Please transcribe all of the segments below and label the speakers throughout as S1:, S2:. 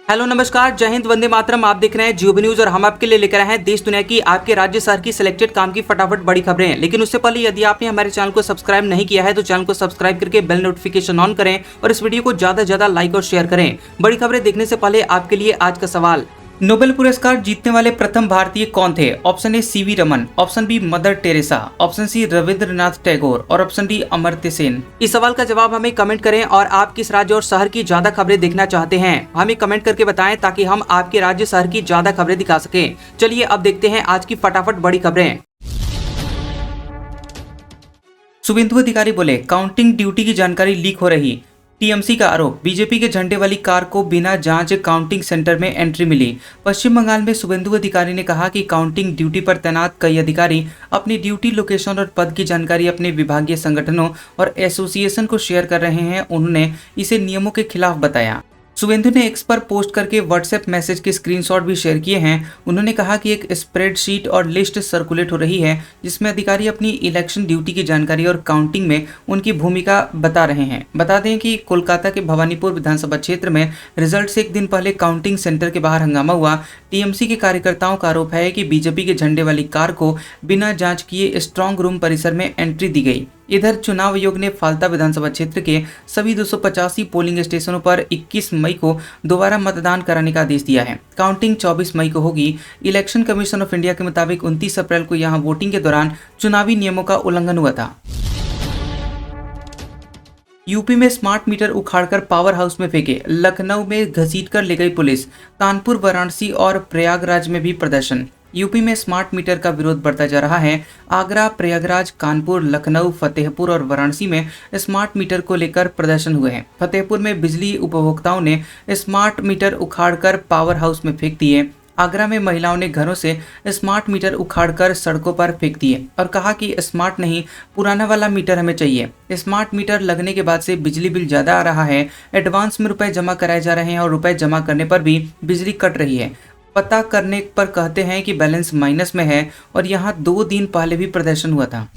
S1: Hello नमस्कार, जय हिंद, वंदे मातरम। आप देख रहे हैं जियो न्यूज और हम आपके लिए लेकर आए हैं देश दुनिया की, आपके राज्य शहर की सिलेक्टेड काम की फटाफट बड़ी खबरें। लेकिन उससे पहले यदि आपने हमारे चैनल को सब्सक्राइब नहीं किया है तो चैनल को सब्सक्राइब करके बेल नोटिफिकेशन ऑन करें और इस वीडियो को ज्यादा से ज्यादा लाइक और शेयर करें। बड़ी खबरें देखने से पहले आपके लिए आज का सवाल, नोबेल पुरस्कार जीतने वाले प्रथम भारतीय कौन थे? Option A CV Raman, option B Mother Teresa, option C Rabindranath Tagore और ऑप्शन डी अमर्त्य सेन। इस सवाल का जवाब हमें कमेंट करें और आप किस राज्य और शहर की ज्यादा खबरें देखना चाहते हैं हमें कमेंट करके बताएं ताकि हम आपके राज्य शहर की ज्यादा खबरें दिखा सकें। चलिए अब देखते हैं आज की फटाफट बड़ी खबरें। शुभेंदु अधिकारी बोले काउंटिंग ड्यूटी की जानकारी लीक हो रही। टीएमसी का आरोप, बीजेपी के झंडे वाली कार को बिना जांच काउंटिंग सेंटर में एंट्री मिली। पश्चिम बंगाल में शुभेंदु अधिकारी ने कहा कि काउंटिंग ड्यूटी पर तैनात कई अधिकारी अपनी ड्यूटी लोकेशन और पद की जानकारी अपने विभागीय संगठनों और एसोसिएशन को शेयर कर रहे हैं। उन्होंने इसे नियमों के खिलाफ बताया। शुभेंदु ने एक्स पर पोस्ट करके व्हाट्सएप मैसेज के स्क्रीनशॉट भी शेयर किए हैं। उन्होंने कहा कि एक स्प्रेडशीट और लिस्ट सर्कुलेट हो रही है जिसमें अधिकारी अपनी इलेक्शन ड्यूटी की जानकारी और काउंटिंग में उनकी भूमिका बता रहे हैं। बता दें कि कोलकाता के भवानीपुर विधानसभा क्षेत्र में रिजल्ट से एक दिन पहले काउंटिंग सेंटर के बाहर हंगामा हुआ। टीएमसी के कार्यकर्ताओं का आरोप है कि बीजेपी के झंडे वाली कार को बिना जांच किए स्ट्रांग रूम परिसर में एंट्री दी गई। इधर चुनाव आयोग ने फाल्ता विधानसभा क्षेत्र के सभी 285 पोलिंग स्टेशनों पर 21 मई को दोबारा मतदान कराने का आदेश दिया है। काउंटिंग 24 मई को होगी। इलेक्शन कमीशन ऑफ इंडिया के मुताबिक 29 अप्रैल को यहां वोटिंग के दौरान चुनावी नियमों का उल्लंघन हुआ था। यूपी में स्मार्ट मीटर उखाड़कर पावर हाउस में फेंके, लखनऊ में घसीटकर ले गई पुलिस। कानपुर, वाराणसी और प्रयागराज में भी प्रदर्शन। यूपी में स्मार्ट मीटर का विरोध बढ़ता जा रहा है। आगरा, प्रयागराज, कानपुर, लखनऊ, फतेहपुर और वाराणसी में स्मार्ट मीटर को लेकर प्रदर्शन हुए हैं। फतेहपुर में बिजली उपभोक्ताओं ने स्मार्ट मीटर उखाड़कर पावर हाउस में फेंक दिए। आगरा में महिलाओं ने घरों से स्मार्ट मीटर उखाड़कर सड़कों पर फेंक दिए और कहा कि स्मार्ट नहीं, पुराना वाला मीटर हमें चाहिए। स्मार्ट मीटर लगने के बाद से बिजली बिल ज़्यादा आ रहा है। एडवांस में रुपए जमा कराए जा रहे हैं और रुपए जमा करने पर भी बिजली कट रही है। पता करने पर कहते हैं कि बैलेंस माइनस में है और यहाँ 2 दिन पहले भी प्रदर्शन हुआ था।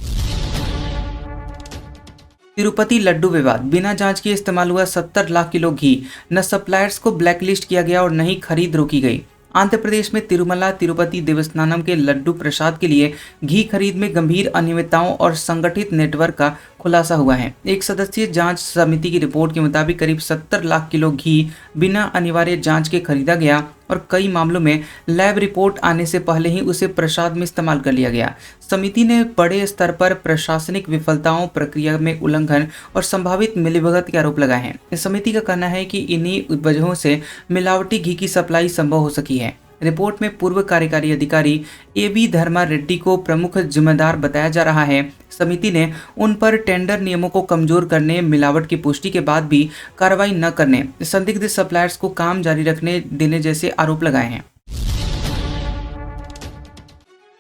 S1: तिरुपति लड्डू विवाद, बिना जांच के इस्तेमाल हुआ 70 लाख किलो घी। न सप्लायर्स को ब्लैकलिस्ट किया गया और न ही खरीद रोकी गई। आंध्र प्रदेश में तिरुमला तिरुपति देवस्थानम के लड्डू प्रसाद के लिए घी खरीद में गंभीर अनियमितताओं और संगठित नेटवर्क का खुलासा हुआ है। एक सदस्यीय जांच समिति की रिपोर्ट के मुताबिक करीब 70 लाख किलो घी बिना अनिवार्य जांच के खरीदा गया और कई मामलों में लैब रिपोर्ट आने से पहले ही उसे प्रसाद में इस्तेमाल कर लिया गया। समिति ने बड़े स्तर पर प्रशासनिक विफलताओं, प्रक्रिया में उल्लंघन और संभावित मिलीभगत के आरोप लगाए हैं। इस समिति का कहना है कि इन्हीं वजहों से मिलावटी घी की सप्लाई संभव हो सकी है। रिपोर्ट में पूर्व कार्यकारी अधिकारी एवी धर्मा रेड्डी को प्रमुख जिम्मेदार बताया जा रहा है। समिति ने उन पर टेंडर नियमों को कमजोर करने, मिलावट की पुष्टि के बाद भी कार्रवाई न करने, संदिग्ध सप्लायर्स को काम जारी रखने देने जैसे आरोप लगाए हैं।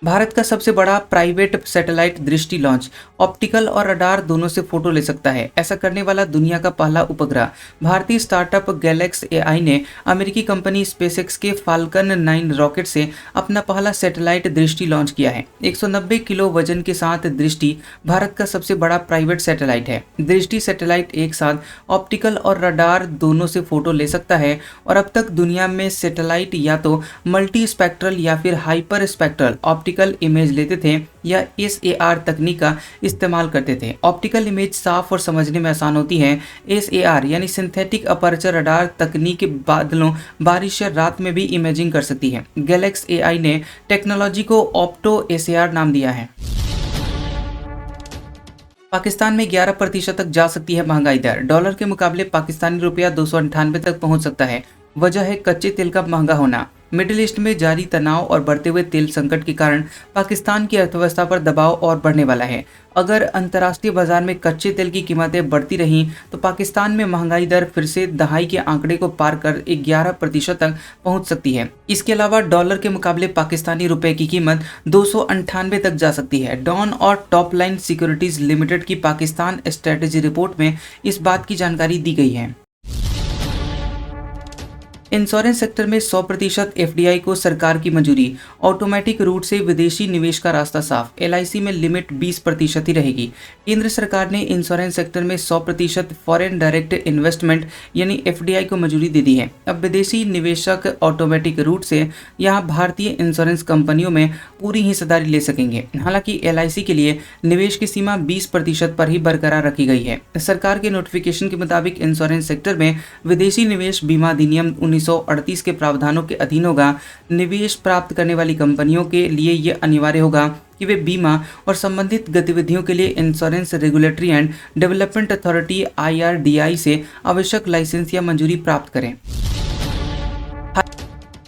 S1: भारत का सबसे बड़ा प्राइवेट सैटेलाइट दृष्टि लॉन्च, ऑप्टिकल और रडार दोनों से फोटो ले सकता है। ऐसा करने वाला दुनिया का पहला उपग्रह। भारतीय स्टार्टअप गैलेक्स एआई ने अमेरिकी कंपनी स्पेसएक्स के फाल्कन 9 रॉकेट से अपना पहला सैटेलाइट दृष्टि लॉन्च किया है। 190 किलो वजन के साथ दृष्टि भारत का सबसे बड़ा प्राइवेट सैटेलाइट है। दृष्टि सैटेलाइट एक साथ ऑप्टिकल और रडार दोनों से फोटो ले सकता है और अब तक दुनिया में सैटेलाइट या तो मल्टी स्पेक्ट्रल या फिर हाइपर स्पेक्ट्रल ऑप्टिकल इमेज लेते थे या SAR तकनीक का इस्तेमाल करते थे। ऑप्टिकल इमेज साफ और समझने में आसान होती है। SAR यानी सिंथेटिक अपर्चर रडार तकनीक बादलों, बारिश या रात में भी इमेजिंग कर सकती है। गैलेक्स एआई ने टेक्नोलॉजी को ऑप्टो SAR नाम दिया है। पाकिस्तान में 11% तक जा सकती है महंगाई दर। डॉलर के मुकाबले पाकिस्तानी रुपया 298 तक पहुंच सकता है। वजह है कच्चे तेल का महंगा होना। मिडिल ईस्ट में जारी तनाव और बढ़ते हुए तेल संकट के कारण पाकिस्तान की अर्थव्यवस्था पर दबाव और बढ़ने वाला है। अगर अंतर्राष्ट्रीय बाजार में कच्चे तेल की कीमतें बढ़ती रहीं तो पाकिस्तान में महंगाई दर फिर से दहाई के आंकड़े को पार कर 11% तक पहुंच सकती है। इसके अलावा डॉलर के मुकाबले पाकिस्तानी रुपए की कीमत 298 तक जा सकती है। डॉन और टॉप लाइन सिक्योरिटीज लिमिटेड की पाकिस्तान स्ट्रेटेजी रिपोर्ट में इस बात की जानकारी दी गई है। इंश्योरेंस सेक्टर में 100% एफडीआई को सरकार की मंजूरी। ऑटोमेटिक रूट से विदेशी निवेश का रास्ता साफ। एलआईसी में लिमिट 20% ही रहेगी। केंद्र सरकार ने इंश्योरेंस सेक्टर में 100% फॉरेन डायरेक्ट इन्वेस्टमेंट यानी एफडीआई को मंजूरी दे दी है। अब विदेशी निवेशक ऑटोमेटिक रूट से यहां भारतीय इंश्योरेंस कंपनियों में पूरी हिस्सेदारी ले सकेंगे। हालांकि एलआईसी के लिए निवेश की सीमा 20% पर ही बरकरार रखी गई है। सरकार के नोटिफिकेशन के मुताबिक इंश्योरेंस सेक्टर में विदेशी निवेश बीमा अधिनियम 1938 के प्रावधानों के अधीन होगा। निवेश प्राप्त करने वाली कंपनियों के लिए यह अनिवार्य होगा कि वे बीमा और संबंधित गतिविधियों के लिए insurance regulatory and development authority IRDAI से आवश्यक लाइसेंस या मंजूरी प्राप्त करें।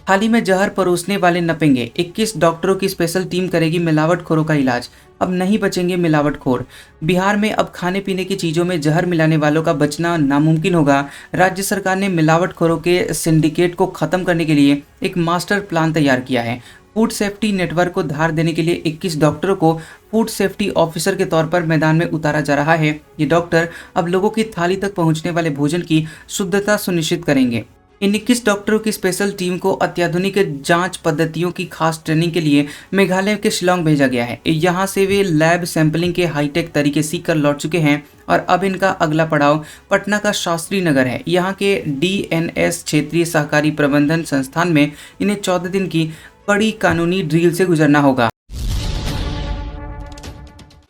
S1: हाल ही में जहर परोसने वाले नपेंगे। 21 डॉक्टरों की स्पेशल टीम करेगी मिलावटखोरों का इलाज। अब नहीं बचेंगे मिलावटखोर। बिहार में अब खाने पीने की चीज़ों में जहर मिलाने वालों का बचना नामुमकिन होगा। राज्य सरकार ने मिलावटखोरों के सिंडिकेट को खत्म करने के लिए एक मास्टर प्लान तैयार किया है। फूड सेफ्टी नेटवर्क को धार देने के लिए 21 डॉक्टरों को फूड सेफ्टी ऑफिसर के तौर पर मैदान में उतारा जा रहा है। ये डॉक्टर अब लोगों की थाली तक पहुंचने वाले भोजन की शुद्धता सुनिश्चित करेंगे। इन 21 डॉक्टरों की स्पेशल टीम को अत्याधुनिक जांच पद्धतियों की खास ट्रेनिंग के लिए मेघालय के शिलोंग भेजा गया है। यहाँ से वे लैब सैंपलिंग के हाईटेक तरीके सीखकर लौट चुके हैं और अब इनका अगला पड़ाव पटना का शास्त्री नगर है। यहाँ के DNS क्षेत्रीय सहकारी प्रबंधन संस्थान में इन्हें 14 दिन की कड़ी कानूनी ड्रिल से गुजरना होगा।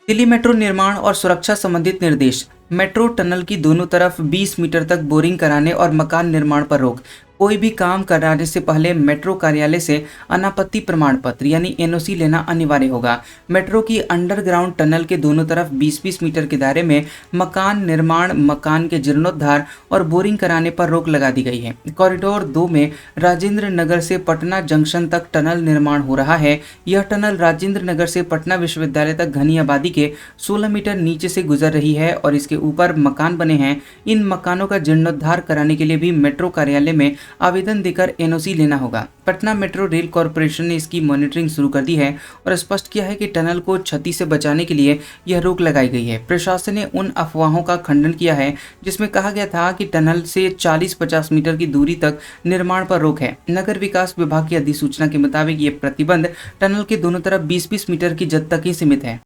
S1: दिल्ली मेट्रो निर्माण और सुरक्षा संबंधित निर्देश। मेट्रो टनल की दोनों तरफ 20 मीटर तक बोरिंग कराने और मकान निर्माण पर रोक। कोई भी काम कराने से पहले मेट्रो कार्यालय से अनापत्ति प्रमाण पत्र यानी NOC लेना अनिवार्य होगा। मेट्रो की अंडरग्राउंड टनल के दोनों तरफ 20-20 मीटर के दायरे में मकान निर्माण, मकान के जीर्णोद्धार और बोरिंग कराने पर रोक लगा दी गई है। कॉरिडोर 2 में राजेंद्र नगर से पटना जंक्शन तक टनल निर्माण हो रहा है। यह टनल राजेंद्र नगर से पटना विश्वविद्यालय तक घनी आबादी के 16 मीटर नीचे से गुजर रही है और इसके ऊपर मकान बने हैं। इन मकानों का जीर्णोद्धार कराने के लिए भी मेट्रो कार्यालय में आवेदन देकर NOC लेना होगा। पटना मेट्रो रेल कॉरपोरेशन ने इसकी मॉनिटरिंग शुरू कर दी है और स्पष्ट किया है कि टनल को क्षति से बचाने के लिए यह रोक लगाई गई है। प्रशासन ने उन अफवाहों का खंडन किया है जिसमें कहा गया था कि टनल से 40-50 मीटर की दूरी तक निर्माण पर रोक है। नगर विकास विभाग की अधिसूचना के मुताबिक ये प्रतिबंध टनल के दोनों तरफ 20-20 मीटर की जद तक ही सीमित है।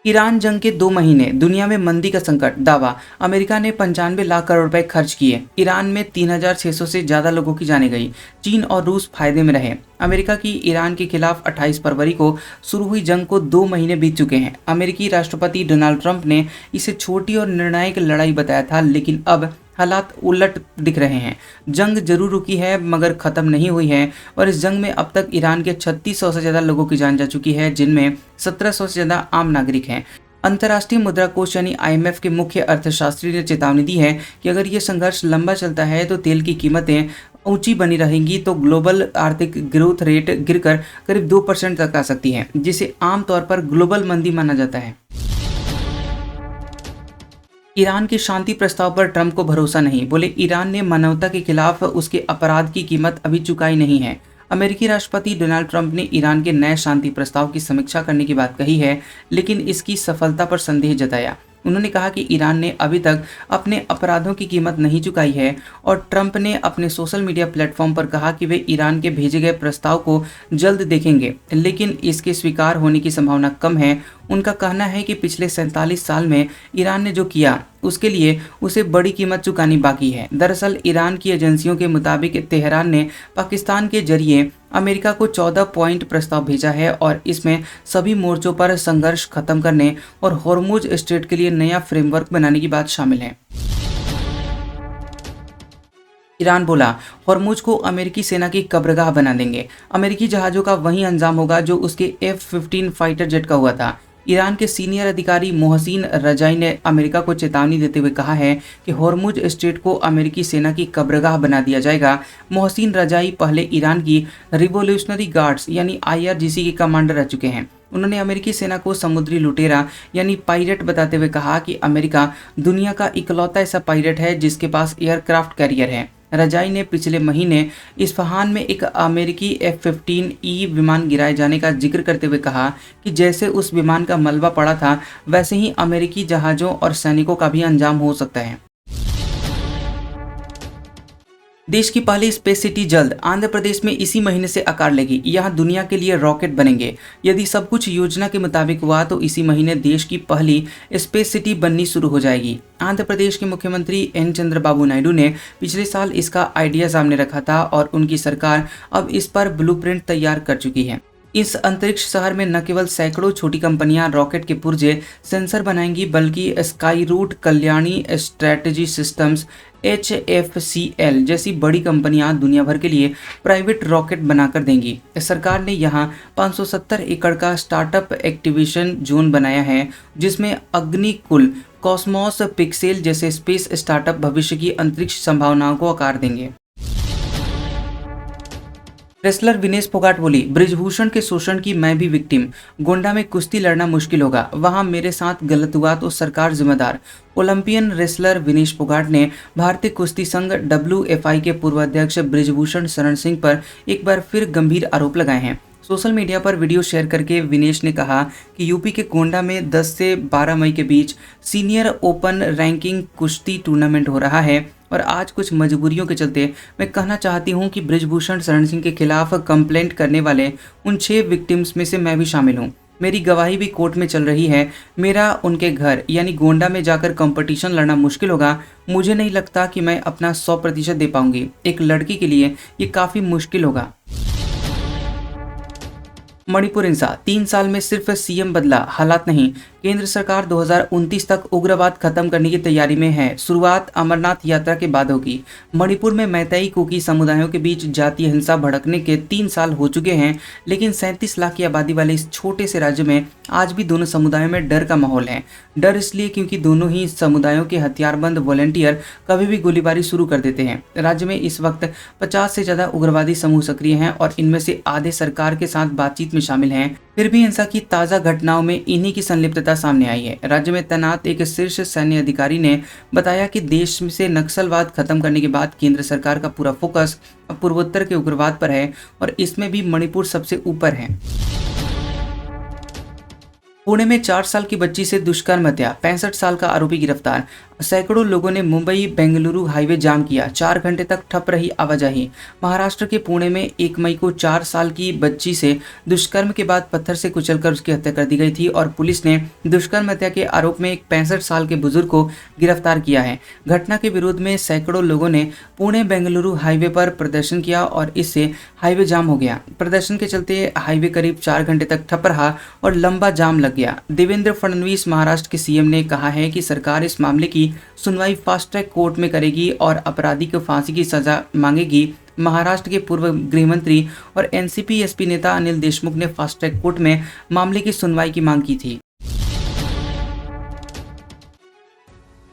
S1: ईरान जंग के 2 महीने, दुनिया में मंदी का संकट। दावा, अमेरिका ने 95 लाख करोड़ रुपए खर्च किए। ईरान में 3600 से ज्यादा लोगों की जानें गई। चीन और रूस फायदे में रहे। अमेरिका की ईरान के खिलाफ 28 फरवरी को शुरू हुई जंग को 2 महीने बीत चुके हैं। अमेरिकी राष्ट्रपति डोनाल्ड ट्रंप ने इसे छोटी और निर्णायक लड़ाई बताया था, लेकिन अब हालात उलट दिख रहे हैं। जंग जरूर रुकी है मगर खत्म नहीं हुई है और इस जंग में अब तक ईरान के 3600 से ज़्यादा लोगों की जान जा चुकी है, जिनमें 1700 से ज़्यादा आम नागरिक हैं। अंतर्राष्ट्रीय मुद्रा कोष यानी IMF के मुख्य अर्थशास्त्री ने चेतावनी दी है कि अगर ये संघर्ष लंबा चलता है तो तेल की कीमतें ऊंची बनी रहेंगी तो ग्लोबल आर्थिक ग्रोथ रेट गिरकर करीब 2% तक आ सकती है, जिसे आमतौर पर ग्लोबल मंदी माना जाता है। ईरान के शांति प्रस्ताव पर ट्रंप को भरोसा नहीं। बोले, ईरान ने मानवता के खिलाफ उसके अपराध की कीमत अभी चुकाई नहीं है। अमेरिकी राष्ट्रपति डोनाल्ड ट्रंप ने ईरान के नए शांति प्रस्ताव की समीक्षा करने की बात कही है, लेकिन इसकी सफलता पर संदेह जताया। उन्होंने कहा कि ईरान ने अभी तक अपने अपराधों की कीमत नहीं चुकाई है और ट्रंप ने अपने सोशल मीडिया प्लेटफॉर्म पर कहा कि वे ईरान के भेजे गए प्रस्ताव को जल्द देखेंगे, लेकिन इसके स्वीकार होने की संभावना कम है। उनका कहना है कि पिछले 47 साल में ईरान ने जो किया उसके लिए उसे बड़ी कीमत चुकानी बाकी है। दरअसल ईरान की एजेंसियों के मुताबिक तेहरान ने पाकिस्तान के जरिए अमेरिका को 14 पॉइंट प्रस्ताव भेजा है और इसमें सभी मोर्चों पर संघर्ष खत्म करने और होर्मुज स्ट्रेट के लिए नया फ्रेमवर्क बनाने की बात शामिल है। ईरान बोला, होर्मुज को अमेरिकी सेना की कब्रगाह बना देंगे। अमेरिकी जहाज़ों का वही अंजाम होगा जो उसके F-15 फाइटर जेट का हुआ था। ईरान के सीनियर अधिकारी मोहसिन रजाई ने अमेरिका को चेतावनी देते हुए कहा है कि होर्मुज स्ट्रेट को अमेरिकी सेना की कब्रगाह बना दिया जाएगा। मोहसिन रजाई पहले ईरान की रिवोल्यूशनरी गार्ड्स यानी IRGC के कमांडर रह चुके हैं। उन्होंने अमेरिकी सेना को समुद्री लुटेरा यानी पायरेट बताते हुए कहा कि अमेरिका दुनिया का इकलौता ऐसा पायरेट है जिसके पास एयरक्राफ्ट कैरियर है। रजाई ने पिछले महीने इस्फहान में एक अमेरिकी F-15E विमान गिराए जाने का जिक्र करते हुए कहा कि जैसे उस विमान का मलबा पड़ा था वैसे ही अमेरिकी जहाज़ों और सैनिकों का भी अंजाम हो सकता है। देश की पहली स्पेस सिटी जल्द आंध्र प्रदेश में इसी महीने से आकार लेगी। यहां दुनिया के लिए रॉकेट बनेंगे। यदि सब कुछ योजना के मुताबिक हुआ तो इसी महीने देश की पहली स्पेस सिटी बननी शुरू हो जाएगी। आंध्र प्रदेश के मुख्यमंत्री एन चंद्रबाबू नायडू ने पिछले साल इसका आइडिया सामने रखा था और उनकी सरकार अब इस पर ब्लूप्रिंट तैयार कर चुकी है। इस अंतरिक्ष शहर में न केवल सैकड़ों छोटी कंपनियां रॉकेट के पुर्जे सेंसर बनाएंगी, बल्कि Skyroot, Kalyani strategy systems, HFCL जैसी बड़ी कंपनियां दुनिया भर के लिए प्राइवेट रॉकेट बनाकर देंगी। सरकार ने यहां 570 एकड़ का स्टार्टअप एक्टिवेशन जोन बनाया है, जिसमें अग्निकुल, कॉस्मोस, पिक्सेल जैसे स्पेस स्टार्टअप भविष्य की अंतरिक्ष संभावनाओं को आकार देंगे। रेसलर विनेश फोगाट बोली, ब्रिजभूषण के शोषण की मैं भी विक्टिम। गोंडा में कुश्ती लड़ना मुश्किल होगा, वहां मेरे साथ गलत हुआ तो सरकार जिम्मेदार। ओलंपियन रेसलर विनेश फोगाट ने भारतीय कुश्ती संघ WFI के पूर्व अध्यक्ष ब्रिजभूषण शरण सिंह पर एक बार फिर गंभीर आरोप लगाए हैं। सोशल मीडिया पर वीडियो शेयर करके विनेश ने कहा कि यूपी के गोंडा में 10 से 12 मई के बीच सीनियर ओपन रैंकिंग कुश्ती टूर्नामेंट हो रहा है और आज कुछ मजबूरियों के चलते मैं कहना चाहती हूं कि ब्रिजभूषण शरण सिंह के खिलाफ कंप्लेंट करने वाले उन 6 विक्टिम्स में से मैं भी शामिल हूं। मेरी गवाही भी कोर्ट में चल रही है। मेरा उनके घर यानी गोंडा में जाकर कंपटीशन लड़ना मुश्किल होगा। मुझे नहीं लगता कि मैं अपना 100% दे पाऊंगी। एक लड़की के लिए ये काफ़ी मुश्किल होगा। मणिपुर हिंसा, 3 साल में सिर्फ सीएम बदला, हालात नहीं। केंद्र सरकार 2029 तक उग्रवाद खत्म करने की तैयारी में है। शुरुआत अमरनाथ यात्रा के बाद होगी। मणिपुर में मैतेई कुकी समुदायों के बीच जातीय हिंसा भड़कने के 3 साल हो चुके हैं, लेकिन 37 लाख की आबादी वाले इस छोटे से राज्य में आज भी दोनों समुदायों में डर का माहौल है। डर इसलिए क्योंकि दोनों ही समुदायों के हथियारबंद वॉलंटियर कभी भी गोलीबारी शुरू कर देते हैं। राज्य में इस वक्त 50 से ज्यादा उग्रवादी समूह सक्रिय हैं और इनमें से आधे सरकार के साथ बातचीत में शामिल हैं। फिर भी हिंसा की ताज़ा घटनाओं में इन्हीं की संलिप्तता सामने आई है। राज्य में तैनात एक शीर्ष सैन्य अधिकारी ने बताया कि देश से नक्सलवाद खत्म करने के बाद केंद्र सरकार का पूरा फोकस अब पूर्वोत्तर के उग्रवाद पर है और इसमें भी मणिपुर सबसे ऊपर है। पुणे में 4 साल की बच्ची से दुष्कर्म हत्या, 65 साल का आरोपी गिरफ्तार। सैकड़ों लोगों ने मुंबई बेंगलुरु हाईवे जाम किया, 4 घंटे तक ठप रही आवाजाही। महाराष्ट्र के पुणे में 1 मई को 4 साल की बच्ची से दुष्कर्म के बाद पत्थर से कुचलकर उसकी हत्या कर दी गई थी और पुलिस ने दुष्कर्म हत्या के आरोप में एक 65 साल के बुजुर्ग को गिरफ्तार किया है। घटना के विरोध में सैकड़ों लोगों ने पुणे बेंगलुरु हाईवे पर प्रदर्शन किया और इससे हाईवे जाम हो गया। प्रदर्शन के चलते हाईवे करीब 4 घंटे तक ठप रहा और लंबा जाम लग गया। देवेंद्र फडणवीस महाराष्ट्र के सीएम ने कहा है कि सरकार इस मामले की सुनवाई फास्ट ट्रैक कोर्ट में करेगी और अपराधी को फांसी की सजा मांगेगी। महाराष्ट्र के पूर्व गृह मंत्री और एनसीपी एसपी नेता अनिल देशमुख ने फास्ट ट्रैक कोर्ट में मामले की सुनवाई की मांग की थी।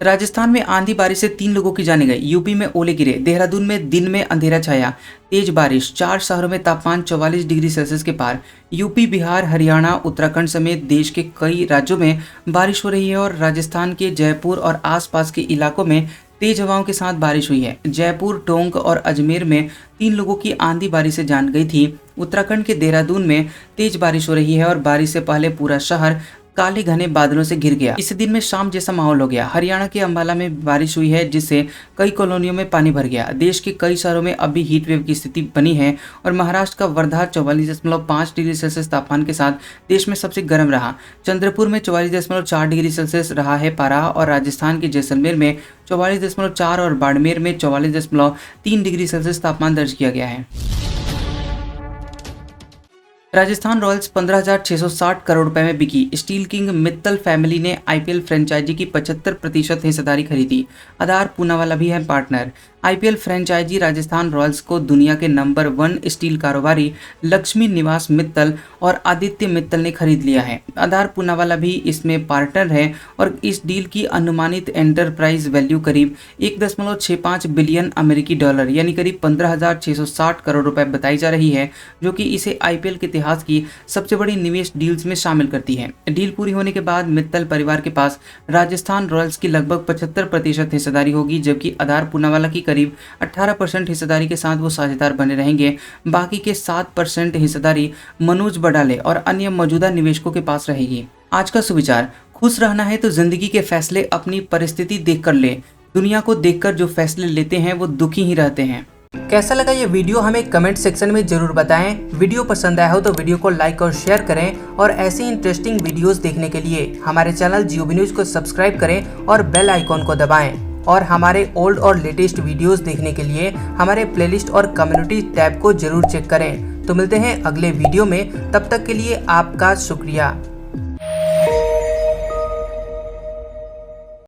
S1: राजस्थान में आंधी बारिश से 3 लोगों की जानें गई। यूपी में ओले गिरे। देहरादून में दिन में अंधेरा छाया, तेज बारिश। 4 शहरों में तापमान 44 डिग्री सेल्सियस के पार। यूपी, बिहार, हरियाणा, उत्तराखंड समेत देश के कई राज्यों में बारिश हो रही है और राजस्थान के जयपुर और आसपास के इलाकों में तेज हवाओं के साथ बारिश हुई है। जयपुर, टोंक और अजमेर में 3 लोगों की आंधी बारिश से जान गई थी। उत्तराखंड के देहरादून में तेज बारिश हो रही है और बारिश से पहले पूरा शहर काले घने बादलों से घिर गया। इस दिन में शाम जैसा माहौल हो गया। हरियाणा के अंबाला में बारिश हुई है जिससे कई कॉलोनियों में पानी भर गया। देश के कई शहरों में अभी हीट वेव की स्थिति बनी है और महाराष्ट्र का वर्धा 44.5 डिग्री सेल्सियस तापमान के साथ देश में सबसे गर्म रहा। चंद्रपुर में 44.4 डिग्री सेल्सियस रहा है पारा और राजस्थान के जैसलमेर में 44.4 और बाड़मेर में 44.3 डिग्री सेल्सियस तापमान दर्ज किया गया है। राजस्थान रॉयल्स 15,660 करोड़ रुपए में बिकी। स्टील किंग मित्तल फैमिली ने आईपीएल फ्रेंचाइजी की 75% हिस्सेदारी खरीदी। आधार पूनावाला भी है partner. IPL franchise Rajasthan Royals को दुनिया के नंबर 1 स्टील कारोबारी लक्ष्मी निवास मित्तल और आदित्य मित्तल ने खरीद लिया है। आधार पूनावाला भी इसमें पार्टनर है और इस डील की अनुमानित एंटरप्राइज वैल्यू करीब 1.65 बिलियन अमेरिकी डॉलर यानी करीब 15,660 करोड़ रुपए बताई जा रही है, जो कि इसे आईपीएल के इतिहास की सबसे बड़ी निवेश डील्स में शामिल करती है। डील पूरी होने के बाद मित्तल परिवार के पास राजस्थान रॉयल्स की लगभग 75% हिस्सेदारी होगी, जबकि आधार पूनावाला की करीब 18% हिस्सेदारी के साथ वो साझेदार बने रहेंगे। बाकी के 7% हिस्सेदारी मनोज बडाले और अन्य मौजूदा निवेशकों के पास रहेगी। आज का सुविचार, खुश रहना है तो जिंदगी के फैसले अपनी परिस्थिति देखकर ले। दुनिया को देखकर जो फैसले लेते हैं वो दुखी ही रहते हैं। कैसा लगा ये वीडियो हमें कमेंट सेक्शन में जरूर बताएं। वीडियो पसंद आया हो तो वीडियो को लाइक और शेयर करें और ऐसी इंटरेस्टिंग वीडियोस देखने के लिए हमारे चैनल जियोबी न्यूज़ को सब्सक्राइब करें और बेल आइकॉन को दबाएं। और हमारे ओल्ड और लेटेस्ट वीडियोस देखने के लिए हमारे प्लेलिस्ट और कम्युनिटी टैब को जरूर चेक करें। तो मिलते हैं अगले वीडियो में, तब तक के लिए आपका शुक्रिया।